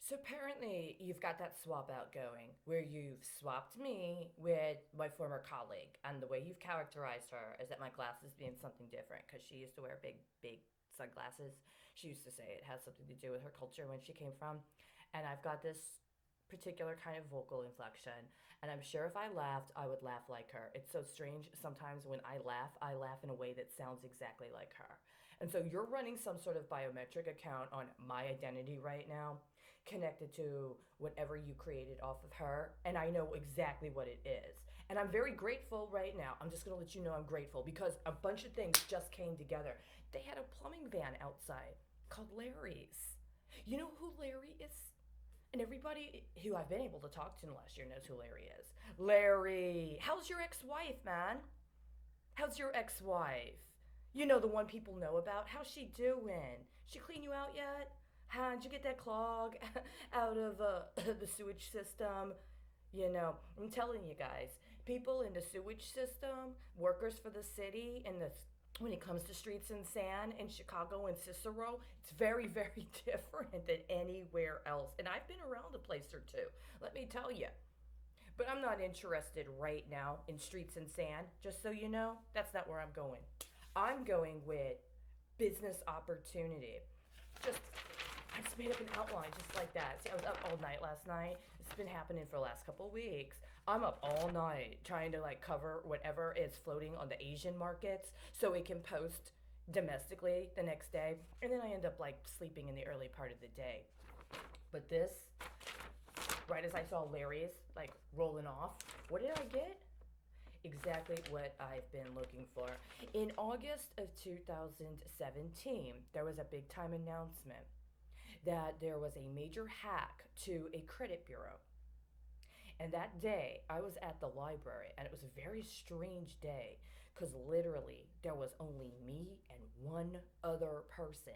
So apparently you've got that swap out going where you've swapped me with my former colleague, and the way you've characterized her is that my glasses mean something different because she used to wear big sunglasses. She used to say it has something to do with her culture when she came from, and I've got this particular kind of vocal inflection, and I'm sure if I laughed, I would laugh like her. It's so strange. Sometimes when I laugh in a way that sounds exactly like her. And so you're running some sort of biometric account on my identity right now, connected to whatever you created off of her, and I know exactly what it is. And I'm very grateful right now. I'm just gonna let you know I'm grateful because a bunch of things just came together. They had a plumbing van outside called Larry's. You know who Larry is? And everybody who I've been able to talk to in the last year knows who Larry is. Larry, how's your ex wife, man? How's your ex wife? You know, the one people know about. How's she doing? She clean you out yet? Huh? Did you get that clog out of the sewage system? You know, I'm telling you guys, people in the sewage system, workers for the city, and the when it comes to streets and sand in Chicago and Cicero, it's very, very different than anywhere else. And I've been around a place or two, let me tell you. But I'm not interested right now in streets and sand, just so you know. That's not where I'm going. I'm going with business opportunity. Just I just made up an outline just like that. See, I was up all night last night. It's been happening for the last couple of weeks. I'm up all night trying to like cover whatever is floating on the Asian markets so it can post domestically the next day. And then I end up like sleeping in the early part of the day. But this, right as I saw Larry's like rolling off, what did I get? Exactly what I've been looking for. In August of 2017, there was a big time announcement that there was a major hack to a credit bureau. And that day, I was at the library, and it was a very strange day because literally there was only me and one other person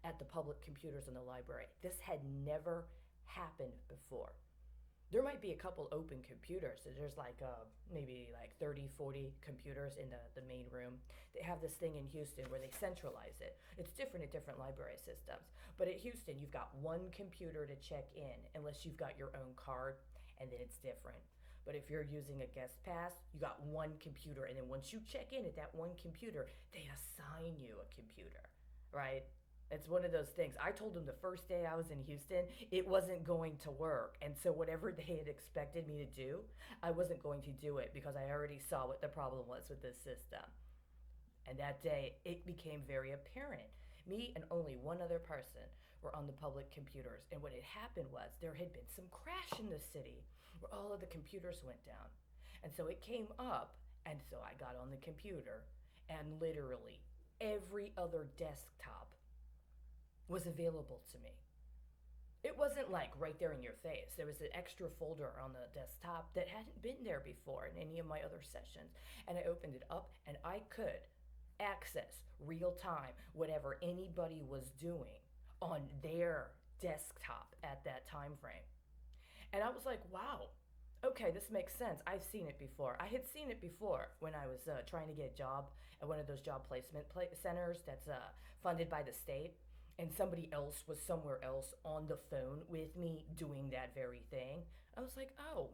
at the public computers in the library. This had never happened before. There might be a couple open computers. So there's like maybe like 30, 40 computers in the main room. They have this thing in Houston where they centralize it. It's different at different library systems. But at Houston, you've got one computer to check in unless you've got your own card, and then it's different. But if you're using a guest pass, you got one computer, and then once you check in at that one computer, they assign you a computer, right? It's one of those things. I told them the first day I was in Houston, it wasn't going to work. And so, whatever they had expected me to do, I wasn't going to do it because I already saw what the problem was with this system. And that day, it became very apparent. Me and only one other person were on the public computers. And what had happened was there had been some crash in the city where all of the computers went down. And so it came up, and so I got on the computer, and literally every other desktop was available to me. It wasn't like right there in your face. There was an extra folder on the desktop that hadn't been there before in any of my other sessions. And I opened it up and I could access real time whatever anybody was doing on their desktop at that time frame. And I was like, wow, okay, this makes sense. I've seen it before. I had seen it before when I was trying to get a job at one of those job placement centers that's funded by the state. And somebody else was somewhere else on the phone with me doing that very thing. I was like, oh,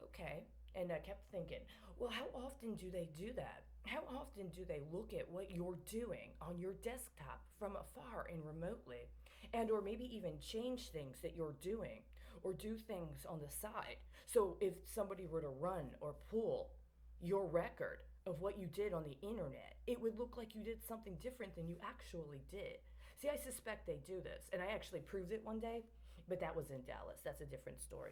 okay. And I kept thinking, well, how often do they do that? How often do they look at what you're doing on your desktop from afar and remotely? And or maybe even change things that you're doing or do things on the side. So if somebody were to run or pull your record of what you did on the internet, it would look like you did something different than you actually did. See, I suspect they do this, and I actually proved it one day, but that was in Dallas. That's a different story.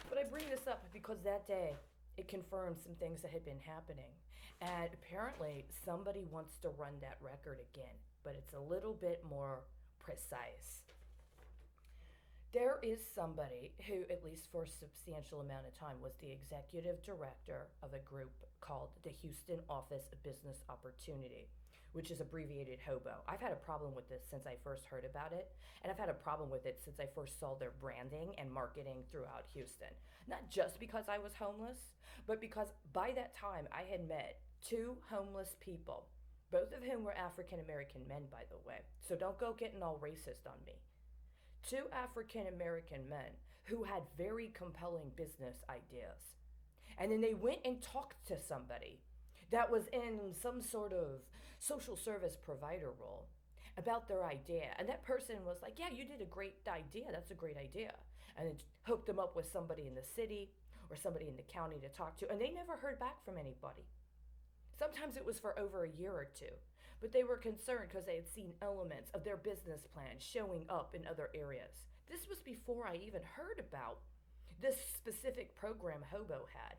But I bring this up because that day it confirmed some things that had been happening. And apparently somebody wants to run that record again, but it's a little bit more precise. There is somebody who, at least for a substantial amount of time, was the executive director of a group called the Houston Office of Business Opportunity, which is abbreviated Hobo. I've had a problem with this since I first heard about it, and I've had a problem with it since I first saw their branding and marketing throughout Houston. Not just because I was homeless, but because by that time I had met two homeless people, both of whom were African American men, by the way. So don't go getting all racist on me. two African American men who had very compelling business ideas. And then they went and talked to somebody that was in some sort of social service provider role about their idea. And that person was like, yeah, you did a great idea. That's a great idea. And it hooked them up with somebody in the city or somebody in the county to talk to. And they never heard back from anybody. Sometimes it was for over a year or two. But they were concerned because they had seen elements of their business plan showing up in other areas. This was before I even heard about this specific program Hobo had.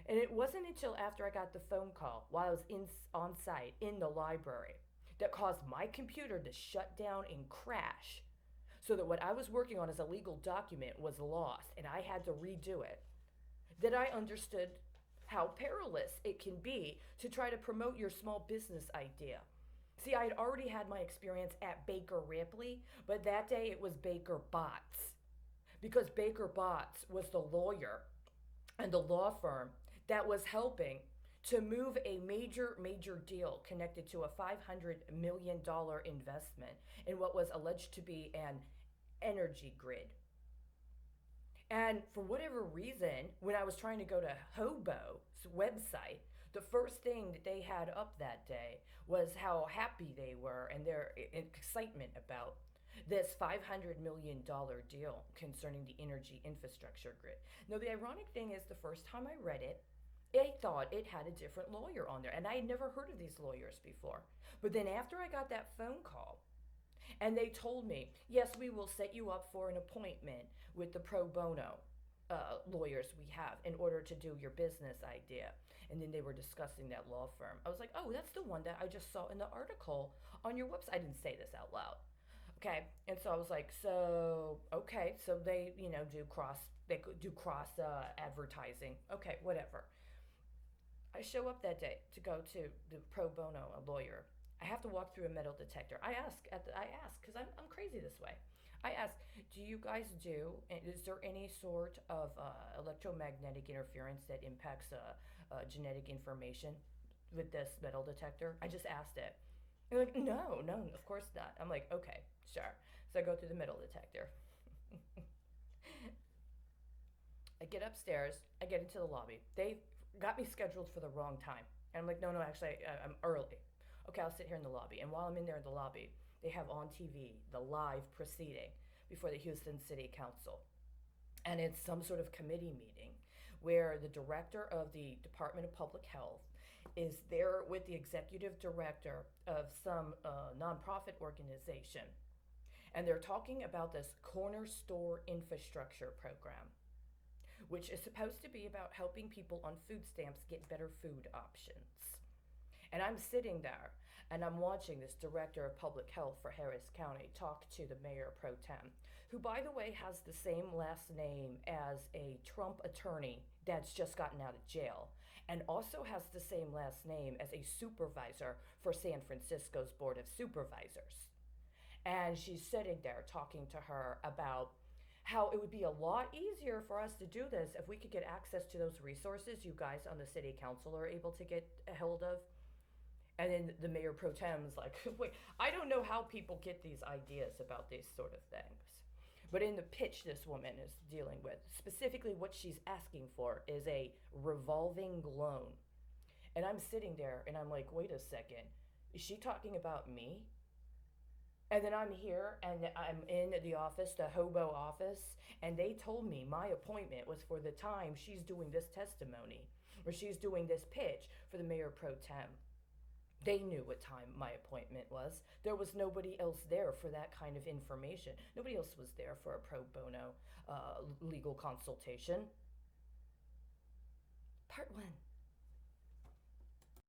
And it wasn't until after I got the phone call while I was on site in the library that caused my computer to shut down and crash so that what I was working on as a legal document was lost and I had to redo it, that I understood how perilous it can be to try to promote your small business idea. See, I had already had my experience at Baker Ripley, but that day it was Baker Botts. Because Baker Botts was the lawyer and the law firm that was helping to move a major deal connected to a $500 million investment in what was alleged to be an energy grid. And for whatever reason, when I was trying to go to Hobo's website, the first thing that they had up that day was how happy they were and their excitement about this $500 million deal concerning the energy infrastructure grid. Now, the ironic thing is the first time I read it, I thought it had a different lawyer on there, and I had never heard of these lawyers before. But then after I got that phone call, and they told me, yes, we will set you up for an appointment with the pro bono lawyers we have in order to do your business idea. And then they were discussing that law firm. I was like, oh, that's the one that I just saw in the article on your website. I didn't say this out loud. Okay, and so I was like, so they do cross advertising. Okay, whatever. I show up that day to go to the pro bono lawyer. I have to walk through a metal detector. I ask because I'm crazy this way. I ask, do you guys is there any sort of electromagnetic interference that impacts genetic information with this metal detector? I just asked it. They're like, no, of course not. I'm like, okay, sure. So I go through the metal detector. I get upstairs. I get into the lobby. They got me scheduled for the wrong time. And I'm like, no, actually, I'm early. Okay, I'll sit here in the lobby. And while I'm in there in the lobby, they have on TV the live proceeding before the Houston City Council. And it's some sort of committee meeting where the director of the Department of Public Health is there with the executive director of some nonprofit organization. And they're talking about this corner store infrastructure program, which is supposed to be about helping people on food stamps get better food options. And I'm sitting there and I'm watching this director of public health for Harris County talk to the mayor pro tem, who, by the way, has the same last name as a Trump attorney that's just gotten out of jail, and also has the same last name as a supervisor for San Francisco's Board of Supervisors. And she's sitting there talking to her about how it would be a lot easier for us to do this if we could get access to those resources you guys on the city council are able to get a hold of. And then the mayor pro tem is like, wait, I don't know how people get these ideas about these sort of things. But in the pitch this woman is dealing with, specifically what she's asking for is a revolving loan. And I'm sitting there and I'm like, wait a second, is she talking about me? And then I'm here and I'm in the office, the Hobo office, and they told me my appointment was for the time she's doing this testimony, or she's doing this pitch for the mayor pro tem. They knew what time my appointment was. There was nobody else there for that kind of information. Nobody else was there for a pro bono legal consultation. Part 1.